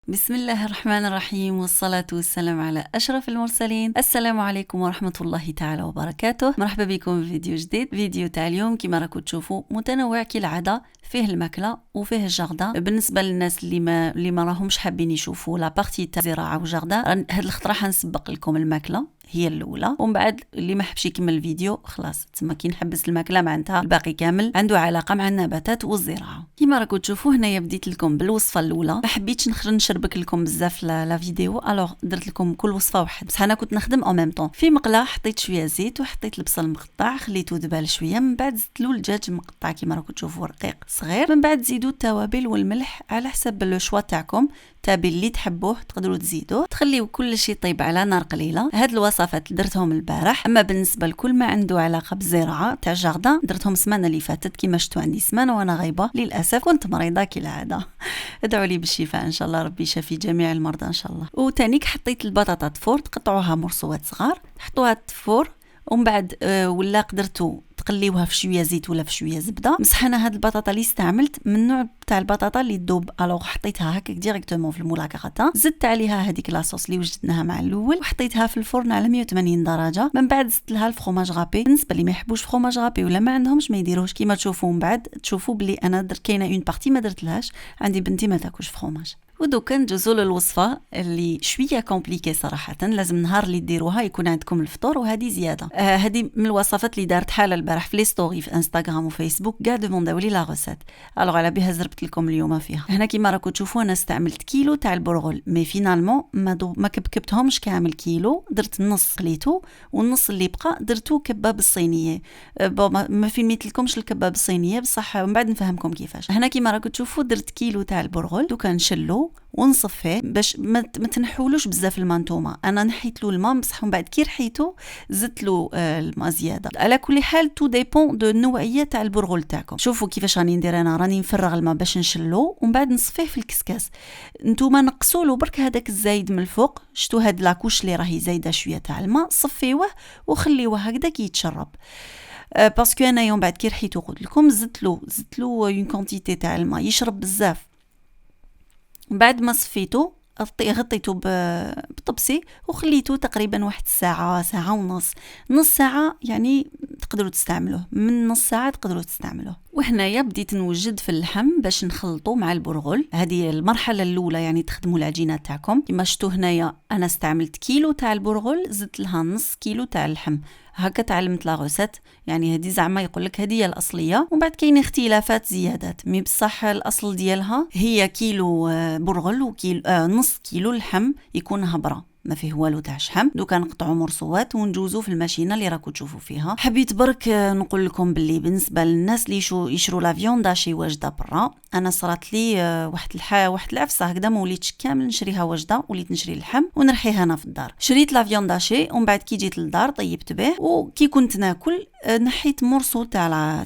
بسم الله الرحمن الرحيم، والصلاة والسلام على أشرف المرسلين. السلام عليكم ورحمة الله تعالى وبركاته. مرحبا بكم في فيديو جديد. فيديو تاع اليوم كما راكم تشوفوا متنوع كالعادة، فيه الماكلة وفيه الجاردان. بالنسبة للناس اللي ما راهمش حابين يشوفوا لا بارتي تاع زراعة وجاردان، هاد الخطرة حنسبق لكم الماكلة هي الاولى، ومن بعد اللي ما حبش يكمل الفيديو خلاص تما كي نحبس الماكله معناتها الباقي كامل عنده علاقه مع النباتات والزراعه. كما راكم تشوفوا هنايا بديت لكم بالوصفه الاولى، ما حبيتش نشربك لكم بزاف لا فيديو، الوغ درت لكم كل وصفه واحد، بصح انا كنت نخدم او ميم طون. في مقله حطيت شويه زيت وحطيت البصل مقطع، خليته دبال شويه، من بعد زدت له الدجاج مقطع كما راكم تشوفوا رقيق صغير، من بعد زيدوا التوابل والملح على حسب لو شوا تاعكم، التابل اللي تحبوه تقدروا تزيدوه، تخليو كل شيء طيب على نار قليله. هاد الوصفات درتهم البارح، اما بالنسبه لكل ما عنده علاقه بالزراعه تاع الجاردان درتهم السمانه اللي فاتت. كيما شفتوا عندي سمانه وانا غايبه للاسف، كنت مريضه كالعاده. ادعوا لي بالشفاء ان شاء الله، ربي يشفي جميع المرضى ان شاء الله. وتانيك حطيت البطاطا تفور، تقطعوها مرصوات صغار، حطوها تفور، ومن بعد ولا قدرتوا تقليوها في شويه زيت ولا في شويه زبده. بصح انا هاد البطاطا اللي استعملت من النوع تاع البطاطا اللي تذوب، الوغ حطيتها هكاك ديريكتومون في الملاكغه، زدت عليها هذيك لاصوص اللي وجدناها مع الاول وحطيتها في الفرن على 180 درجه. من بعد زدت لها الفرomاج غابي. بالنسبه اللي ما يحبوش فرomاج غابي ولا ما عندهمش ما يديروش، كيما تشوفوا من بعد تشوفوا بلي انا درت كاينه اون بارتي ما درتلهاش، عندي بنتي ما تاكلش فرomاج. ودوكا ندوزو للوصفه اللي شويه كومبليكي صراحه، لازم نهار اللي ديروها يكون عندكم الفطور، وهذه زياده. هذه من الوصفات اللي دارت حاله البارح في لي ستوري في انستغرام وفيسبوك، كاع دومونداو لي لا ريسيت، الوغ على بها زربت لكم اليوم فيها. هنا كيما راكم تشوفوا انا استعملت كيلو تاع البرغل، مي فينالمون ما كبكبتهمش كامل كيلو، درت النص قليته والنص اللي بقى درتو كباب الصينيه. ما فيلميت لكمش الكباب الصينيه بصح من بعد نفهمكم كيفاش. هنا كيما راكم تشوفوا درت كيلو تاع البرغل، دوكا نشلو ونصفيه باش ما تنحولوش بزاف الماء. نتوما انا نحيت له الماء بصح من بعد كي رحيته زدت له الماء زياده. على كل حال تو ديبون دو النوعيه تاع البرغل تاعكم. شوفوا كيفاش راني ندير، انا راني نفرغ الماء باش نشلو ومن بعد نصفيه في الكسكاس. نتوما نقصوا له برك هذاك الزايد من الفوق، شتو هاد لاكوش اللي راهي زايده شويه تاع الماء، صفيوه وخليوه هكذا كي يتشرب. باسكو انا يوم بعد كي رحيته قلت لكم زدت له اون كونتيتي تاع الماء يشرب بزاف. بعد ما صفيته غطيته بطبسي وخليته تقريبا واحد ساعة ونص، نص ساعة يعني تقدروا تستعملوه، من نص ساعة تقدروا تستعملوه. وهنايا بديت نوجد في اللحم باش نخلطه مع البرغل. هذه المرحلة الأولى، يعني تخدموا العجينة تاعكم. كما شفتوا هنايا أنا استعملت كيلو تاع البرغل، زدت لها نص كيلو تاع اللحم، هكا تعلمت لا روسيت. يعني هذه زعما يقول لك هذه هي الاصليه، ومن بعد كاين اختلافات زيادات، مي بصح الاصل ديالها هي كيلو برغل وكيلو نص كيلو لحم يكون هبره، ما فيه والو تاع شحم. دوكا نقطعوا مرصوات وندوزو في الماشينه اللي راكم تشوفوا فيها. حبيت برك نقول لكم باللي بالنسبه للناس اللي يشرو لا فيوندا شي واجده برا، انا صرات لي واحد العفسه هكذا ما وليتش كامل نشريها واجده، وليت نشري اللحم ونرحيه انا في الدار. شريت لا فيوندا شي ومن بعد كي جيت للدار طيبت به، وكي كنت ناكل نحيت مرصو تاع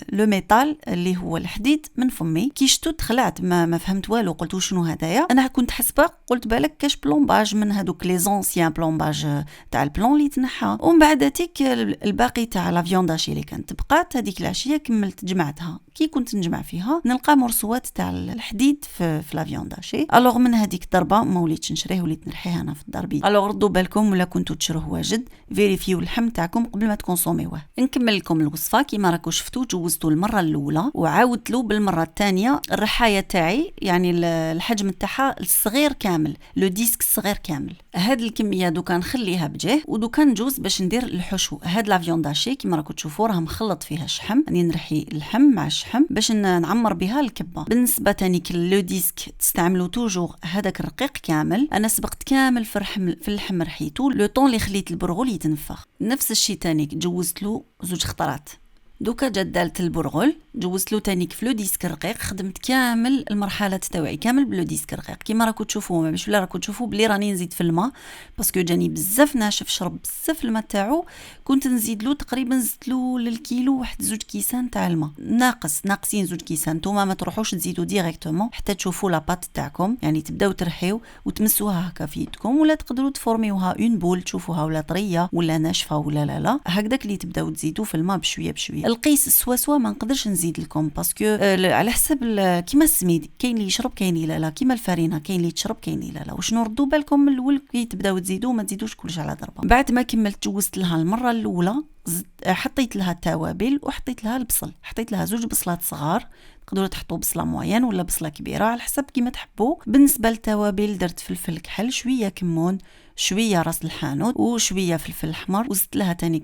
لو ميتال اللي هو الحديد من فمي. كي شتو تخلعت، ما فهمت والو، قلت شنو هدايا. انا كنت حسبه، قلت بالك كاش بلومباج من هذوك لي زونسيان بلومباج تاع البلون اللي تنحى. ومن بعد تيك الباقي تاع لا فيونداشي اللي كانت بقات هذيك العشيه كملت جمعتها. كي كنت نجمع فيها نلقى مرصوات تاع الحديد في لا فيونداشي. الوغ من هذيك الضربه ما وليتش نشريه، وليت نرحيه انا في الدار بيدي. الوغ ردوا بالكم ولا كنتو تشروه واجد، فيريفيو اللحم تاعكم قبل ما تكونسوميوه. نكمل لكم الوصفه. كيما راكم شفتوا جوزتو المره الاولى وعاودت له بالمره الثانيه الرحايه تاعي، يعني الحجم تاعها الصغير كامل، لو ديسك الصغير كامل. هاد الكميه دوكا نخليها بجاه، ودوكا ندوز باش ندير الحشو. هاد لا فيونداشي كيما راكم تشوفوا راه مخلط فيها الشحم، راني نرحي اللحم مع الشحم باش نعمر بها الكبه. بالنسبه تانيك لو ديسك تستعملوا توجور هذاك الرقيق كامل. انا سبقت كامل في اللحم رحيته لو طون اللي خليت البرغل يتنفخ. نفس الشيء تانيك جوزت له 2 خطرات. دوكا جات دالت البرغل جوزت له تانيك في لو ديسك رقيق، خدمت كامل المرحلات تاوعي كامل بلو ديسك رقيق. كيما راكم تشوفوا باش ولا راكم تشوفوا بلي راني نزيد في الماء باسكو جاني بزاف ناشف، شرب بزاف الماء تاعو. كنت نزيد له تقريبا زدت له للكيلو واحد 2 كيسان تاع الماء، ناقصين 2 كيسان. نتوما ما تروحوش تزيدوا ديريكتومون حتى تشوفوا لاباط تاعكم، يعني تبداو ترحيو وتمسوها هكا في يدكم، ولا تقدروا تفورميوها اون بول تشوفوها ولا طريه ولا ناشفه ولا لا هكذاك اللي تبداو تزيدوا في الماء بشويه بشويه. القيس السواسوا ما نقدرش نزيد لكم باسكو على حسب كيما السميد، كاين اللي يشرب كاين اللي لا، كيما الفرينه كاين اللي تشرب كاين اللي لا. وشنو ردوا بالكم من الاول كي تبداو تزيدوا ما تزيدوش كلش على ضربه. بعد ما كملت جوزت لها المره الاولى، حطيت لها التوابل وحطيت لها البصل، حطيت لها 2 بصلات صغار، تقدروا تحطوا بصله موين ولا بصله كبيره على حسب كيما تحبوا. بالنسبه للتوابل درت فلفل كحل، شويه كمون، شويه راس الحانوت وشويه فلفل احمر، وزدت لها تاني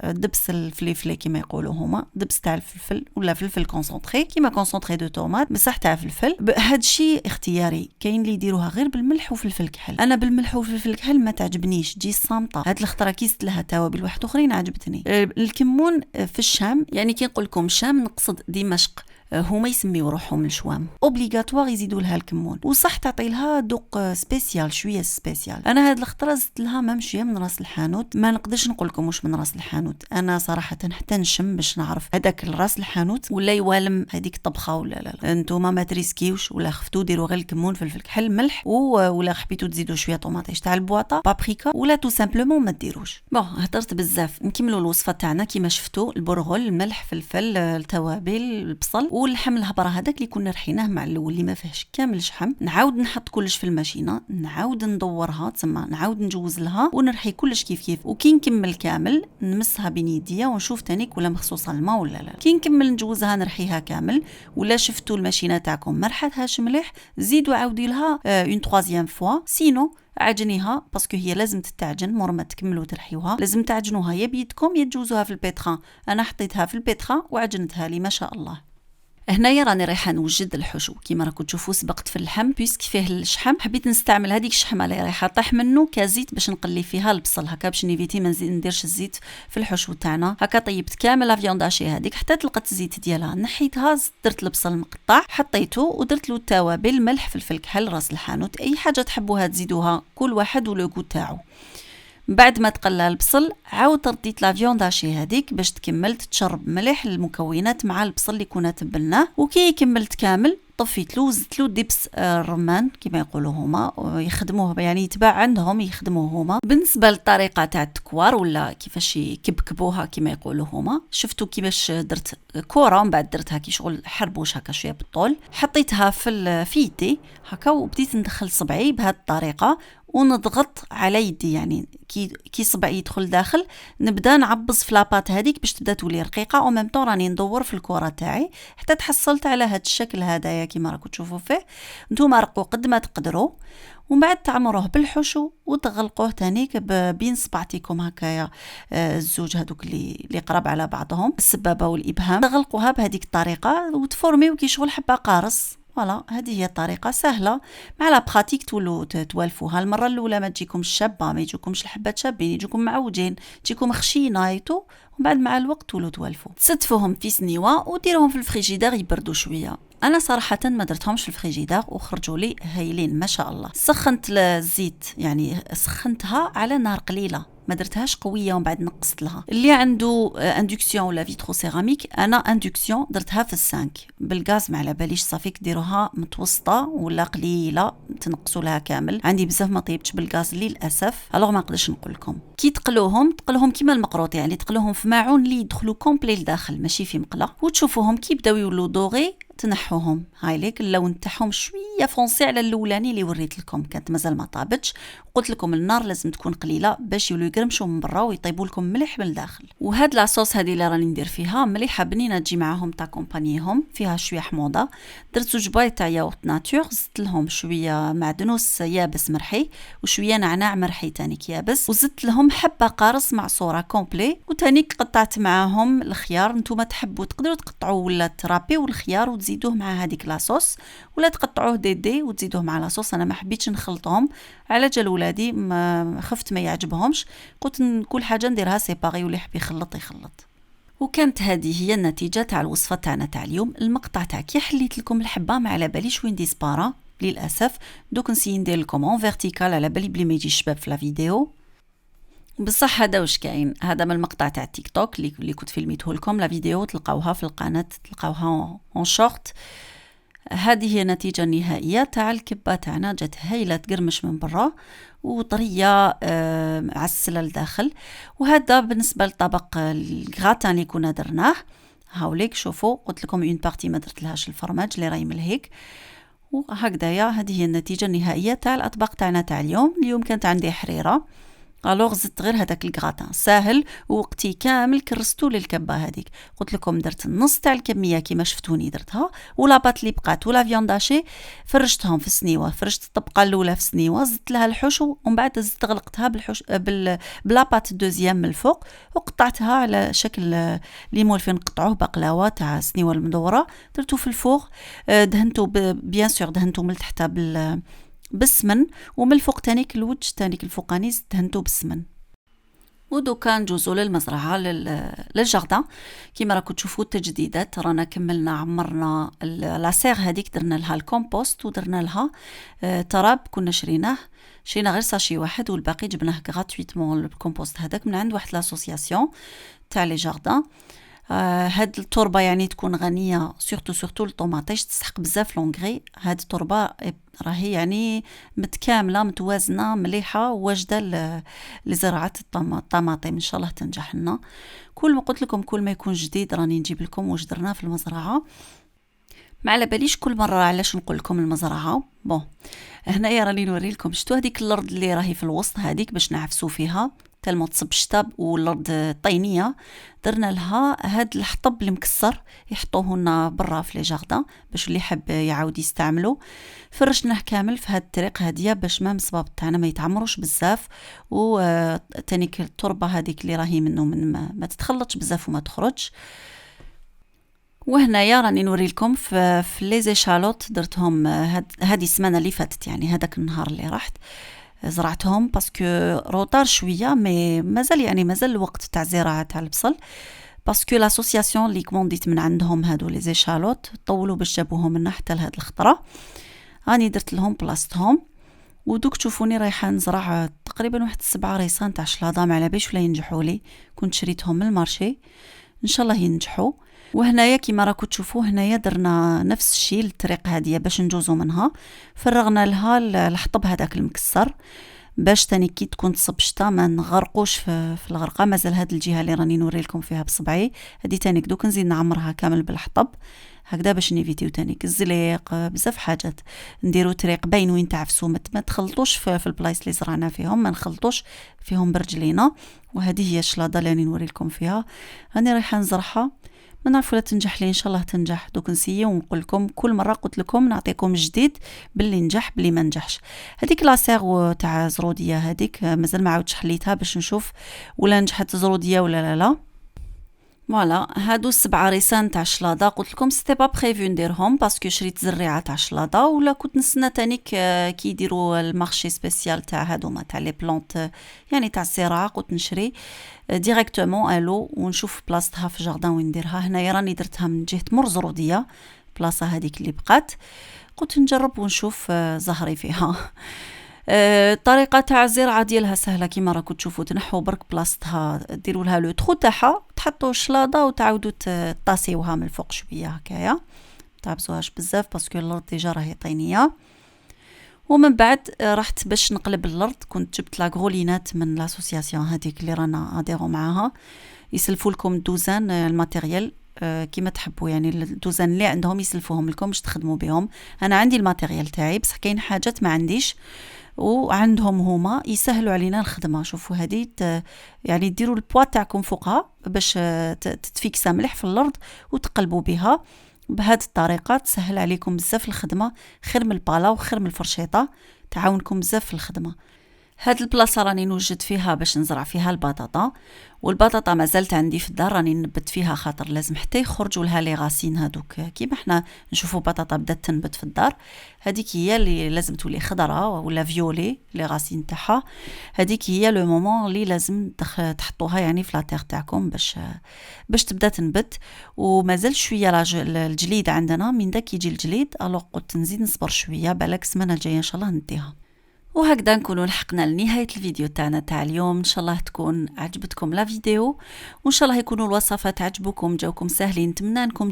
دبس الفلفل كيما يقولوا هما، دبس تاع الفلفل ولا فلفل كونسونطري كيما كونسونطري دو طوماط بصح تاع فلفل. هاد الشيء اختياري، كاين اللي يديروها غير بالملح وفلفل كحل، انا بالملح وفلفل كحل ما تعجبنيش، تجي صامطه. هاد الخطره كي زدت لها توابل واحد اخرين عجبتني. الكمون في الشام، يعني كي نقول لكم الشام نقصد دمشق، هما يسميو روحهم الشوام، اوبليغاتوار يزيدوا لها الكمون، وصح تعطي لها ذوق سبيسيال، شويه سبيسيال. انا هاد الخطره زدت لها ممشيه من راس الحانوت، ما نقدرش نقول لكم واش من راس الحانوت، انا صراحه حتى نشم باش نعرف هذاك الراس الحانوت ولا يوالم هذيك الطبخه ولا لا. انتوما ما تريسكيوش، ولا خفتوا ديروا غير الكمون فلفل كحل ملح، ولا خبيتوا تزيدوا شويه طوماطيش تاع البواطه بابريكا، ولا تو سامبلومون ما ديروش. هضرت بزاف، نكملوا الوصفه تاعنا كيما شفتوا: البرغل، الملح، فلفل، التوابل، البصل واللحم الهبره هذاك اللي كنا رحيناه مع الاول اللي ما فيهش كامل شحم. نعاود نحط كلش في الماشينه، نعاود ندورها تما، نعاود نجوز لها ونرحي كلش كيف كيف. وكي نكمل كامل نمسها بين يديا ونشوف تانيك ولا مخصوصه الماء ولا لا. كي نكمل نجوزها نرحيها كامل، ولا شفتوا الماشينه تاعكم ما رحاتهاش مليح، زيدوا عاودي لها اون تروازيام فوا، سينو عجنيها باسكو هي لازم تتعجن. مور ما تكملوا ترحيوها لازم تعجنوها يا بيدكم يا تجوزوها في البيتران. انا حطيتها في البيتران وعجنتها لي ما شاء الله. هنايا راني رايحه نوجد الحشو كيما راكم تشوفوا، سبقت في اللحم بيسك فيه الشحم، حبيت نستعمل هذيك الشحمه اللي رايحه طيح منه كزيت باش نقلي فيها البصل هكا، باش نيفيتي ما نديرش الزيت في الحشو تاعنا. هكا طيبت كامل لا فيونداشي هذيك حتى تلقت الزيت ديالها، نحيتها، درت البصل المقطع حطيته ودرت له التوابل، ملح، فلفل كحل، راس الحانوت، اي حاجه تحبوها تزيدوها، كل واحد ولو غو تاعو. بعد ما تقلى البصل عاود رديت لا فيونداشي هذيك باش تكمل تشرب ملح المكونات مع البصل اللي كنا تبلناه. وكي كملت كامل طفيت له، زدت له دبس الرمان كما يقولوا هما، يخدموه يعني يتباع عندهم يخدموه هما. بالنسبه للطريقه تاع التكوار ولا كيفاش يكبكبوها كما يقولوا هما، شفتوا كيفاش درت كره ومن بعد درتها كي شغل حربوش هكا شويه بالطول، حطيتها في يدي هكا وبديت ندخل صبعي بهذه الطريقه ونضغط على يدي، يعني كي صبعي يدخل داخل نبدا نعبص في لاباط هذيك باش تبدا تولي رقيقه، او ميم طون راني ندور في الكره تاعي حتى تحصلت على هذا الشكل هذايا كيما راكم تشوفوا فيه. نتوما رقوا قد ما تقدروا، ومن بعد تعمروه بالحشو وتغلقوه تانيك بين صبعتيكم هكايا، الزوج هذوك اللي قرب على بعضهم، السبابه والابهام، تغلقوها بهذيك الطريقه وتفورميو كي شغل حبه قارص. فوالا هذه هي الطريقه سهله، مع لا براتيك تولوا توالفوها. المره الاولى ما تجيكمش شابه، ما يجيكمش الحبات شابين، يجيكم معوجين، تجيكم خشينه ايتو، ومن بعد مع الوقت تولوا توالفوا. تستفوهم في سنيوه وديروهم في الفريجيدير يبردوا شويه. انا صراحه ما درتهمش في الفريجيدير وخرجوا لي هايلين ما شاء الله. سخنت الزيت، يعني سخنتها على نار قليله، ما درتهاش قويه ومن بعد نقصت لها. اللي عنده اندكسيون ولا فيترو سيراميك، انا اندكسيون درتها في السانك بالغاز، ما على باليش صافيك ديروها متوسطه ولا قليله تنقصوا لها كامل. عندي بزاف ما طيبتش بالغاز للاسف، الوغ ما نقدرش نقول لكم. كي تقلوهم كيما المقروط، يعني تقلوهم في ماعون اللي يدخلوا كومبلي لداخل ماشي في مقله، وتشوفوهم كي بداو يولوا دوغي تنحوهم. هاي ليك اللون تاعهم شويه فونسي على الاولاني اللي وريت لكم، كانت مازال ما طابتش. قلت لكم النار لازم تكون قليله باش يولوا يقرمشوا من برا ويطيبوا لكم مليح من الداخل. وهاد لاصوص هذه اللي راني ندير فيها مليحه بنينه، تجي معاهم تاع كومبانيهم، فيها شويه حموضه. درت 2 بايط تاع ياغورت ناتور، زدت لهم شويه معدنوس يابس مرحي وشويه نعناع مرحي تانيك يابس، وزدت لهم حبه قارص معصوره كومبلي، وتانيك قطعت معاهم الخيار. نتوما تحبوا تقدروا تقطعوا ولا ترابيو الخيار وتزيدوه مع هذيك لاصوص، ولا تقطعوه دي وتزيدوه مع لاصوص. انا ما حبيتش نخلطهم على جال ولادي، ما خفت ما يعجبهمش، قلت كل حاجه نديرها سيباري واللي يحب يخلط يخلط. وكانت هذه هي النتيجه تاع الوصفه تاعنا تاع اليوم. المقطع تاع كي حليت لكم الحبه ما على باليش وين ديسبارا للاسف، دوك نسي ندير لكم اون فيرتيكال على بالي بلي ما يجيش الشباب في لا فيديو. بصح هذا واش كاين، هذا من المقطع تاع تيك توك اللي كنت فيلميته لكم. لا فيديو تلقاوها في القناه، تلقاوها اون شورت. هذه هي النتيجة النهائية تاع الكبة تاعنا، جات هايلة تقرمش من برا وطرية عسلة لداخل. وهذا بالنسبة لطبق الغراتان اللي كنا درناه. هاوليك شوفوا، قلت لكم اون بارتي ما درت لهاش الفرماج اللي راهي ملهيك. وهكذايا هذه هي النتيجة النهائية تاع الأطباق تاعنا تاع اليوم كانت عندي حريرة، الوغ زدت غير هذاك الكغاتان ساهل، ووقتي كامل كرستو للكبه هذيك. قلت لكم درت النص تاع الكميه كيما شفتوني درتها، ولا بات اللي بقات ولا فيانداشي فرشتهم في السنيوه، فرشت الطبقه الاولى في السنيوه، زدت لها الحشو ومن بعد زدت غلقتها بلا بات الدوزيام من الفوق، وقطعتها على شكل اللي مولفين نقطعوه بقلاوه تاع السنيوه المدوره. درتو في الفوغ، دهنتو بيان سور دهنتو من تحت بالسمن، ومن الفوق تانيك الوجه تانيك الفوقاني دهنتو بالسمن. ودوكا نجوزو للمزرعة للجاردان. كيما راكو تشوفوا التجديدات، رانا كملنا عمرنا لاسير هذيك، درنا لها الكومبوست ودرنا لها تراب كنا شرينا غير ساشي واحد، والباقي جبناه غراتويتمون الكومبوست هذاك من عند واحد لاسوسياسيون تاع لي جاردان. هاد التربة يعني تكون غنية سورتو الطوماطيش، تسحق بزاف لونغري. هاد التربة راهي يعني متكاملة متوازنة مليحة واجدة لزراعة الطماطم. ان شاء الله تنجح لنا. كل ما قلت لكم كل ما يكون جديد راني نجيب لكم واش درنا في المزرعة. ما على باليش كل مرة علاش نقول لكم المزرعة. هنايا راني نوري لكم، شتو هذيك الارض اللي راهي في الوسط هذيك باش نعفسو فيها تلمو تصب الشتاء والارض طينيه، درنا لها هاد الحطب المكسر يحطوه لنا برا في لي جاردان باش اللي يحب يعاود يستعملو. فرشناه كامل في هاد الطريق هاديه باش ما الصباب تاعنا ما يتعمروش بزاف، و تانيك التربه هذيك اللي راهي منه من ما تتخلطش بزاف وما تخرجش. وهنايا راني نوري لكم في لي زيشالوت درتهم هذه السمانه اللي فاتت، يعني هذاك النهار اللي رحت زرعتهم باسكو روطار شويه، مي مازال الوقت تاع زراعه تاع البصل، باسكو لاسوسياسيون اللي كومونديت من عندهم هادو لي زيشالوت طولوا باش جابوهم لنا حتى لهاد الخطره. راني درت لهم بلاصتهم، ودوك تشوفوني رايحه نزرع تقريبا واحد 7 ريسان تاع شلاضه، ما على باليش ولا ينجحوا لي، كنت شريتهم من المارشي ان شاء الله ينجحوا. وهنايا كيما راكو تشوفوا هنايا درنا نفس الشيء للطريق هذه باش نجوزو منها، فرغنا لها الحطب هذاك المكسر باش تاني كي تكون تصب الشتا ما نغرقوش في الغرقه. مازال هاد الجهه اللي راني نوري لكم فيها بصبعي هذه تاني دوك نزيد نعمرها كامل بالحطب هكذا باش نيفيتيو تانيك الزليق بزاف حاجات. نديرو طريق باين وين تعفسو، ما تخلطوش في البلايص اللي زرعنا فيهم، ما نخلطوش فيهم برجلينا. وهذه هي الشلاضه اللي راني نوري لكم فيها، راني رايحه نزرعها، ما نعرف ولا تنجح لي ان شاء الله تنجح. دوك نسيي ونقول لكم كل مره قلت لكم نعطيكم جديد باللي نجح باللي ما نجحش. هذيك لاسيغ تاع زروديه هذيك مازال ما عاودش حليتها باش نشوف ولا نجحت زروديه ولا لا. فوالا هادو 7 ريسان تاع شلاضه، قلت لكم سيتي با بريفو نديرهم باسكو شريت زريعه تاع شلاضه، ولا كنت نستنى تانيك كي يديروا المارشي سبيسيال تاع هادوما تاع لي بلانت يعني تاع الزراعه، قلت نشري ديريكتومون الو ونشوف بلاصتها في جاردان وين نديرها. هنايا راني درتها من جهه مرزروديه، بلاصه هذيك اللي بقات، قلت نجرب ونشوف زهري فيها. الطريقه تاع الزراعه ديالها سهله كيما راكم تشوفوا، تنحوا برك بلاصتها ديروا لها لو ترو تاعها، تحطوا الشلاضه وتعاودوا تطاسيوها من الفوق شويه هكايا، تعبزوهاش بزاف باسكو الارض ديجا راهي طينيه. ومن بعد رحت باش نقلب الارض، كنت جبت لاغرولينات من لاسوسياسيون هذيك اللي رانا اديرو معاها، يسلفوا لكم الدوزان الماتيريال كيما تحبوا، يعني الدوزان اللي عندهم يسلفوهم لكم باش تخدموا بهم. انا عندي الماتيريال تاعي بصح كاين حاجات ما عنديش وعندهم هما يسهلوا علينا الخدمه. شوفوا هذه يعني ديروا البوا تاعكم فوقها باش تتفيكسا مليح في الارض وتقلبوا بها بهذه الطريقه، تسهل عليكم بزاف الخدمه، خير من البالا وخير من الفرشيطه، تعاونكم بزاف في الخدمه. هاد البلاصه راني نوجد فيها باش نزرع فيها البطاطا، والبطاطا ما زالت عندي في الدار راني نبت فيها، خاطر لازم حتى يخرجوا لها لي غاسين هذوك كيما احنا نشوفوا بطاطا بدات تنبت في الدار، هذيك هي اللي لازم تولي خضراء ولا فيولي لي غاسين تاعها، هذيك هي لو مومون اللي لازم تحطوها يعني في لاتير تاعكم باش تبدا تنبت. ومازال شويه الجليد عندنا، من داك يجي الجليد الوغ قلت نزيد نصبر شويه بالك السمانه الجايه ان شاء الله نديها. وهكذا نكونوا لحقنا لنهاية الفيديو تاعنا تاع اليوم. ان شاء الله تكون عجبتكم لا فيديو، وان شاء الله يكونوا الوصفات عجبوكم جاوكم ساهلين. نتمنى انكم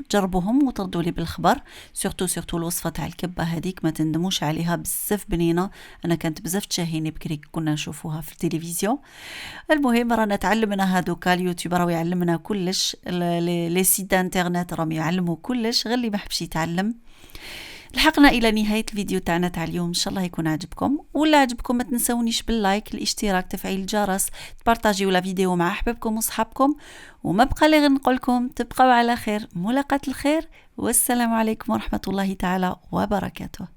تجربوهم وتردوا لي بالخبر. سورتو الوصفه تاع الكبه هذيك ما تندموش عليها، بزاف بنينه. انا كانت بزاف تشاهيني بكري كنا نشوفوها في التلفزيون. المهم رانا تعلمنا هذوك، اليوتيوب راهو يعلمنا كلش، لي سيت انترنت راهم يعلموا كلش، غير اللي ما حبش يتعلم. لحقنا الى نهايه الفيديو تاعنا تاع اليوم. ان شاء الله يكون عجبكم، ولا عجبكم ما تنسونيش باللايك، الاشتراك، تفعيل الجرس، تبارطاجيو لا فيديو مع احبابكم وصحابكم. وما بقى لي غير نقول لكم تبقوا على خير، ملاقات الخير، والسلام عليكم ورحمه الله تعالى وبركاته.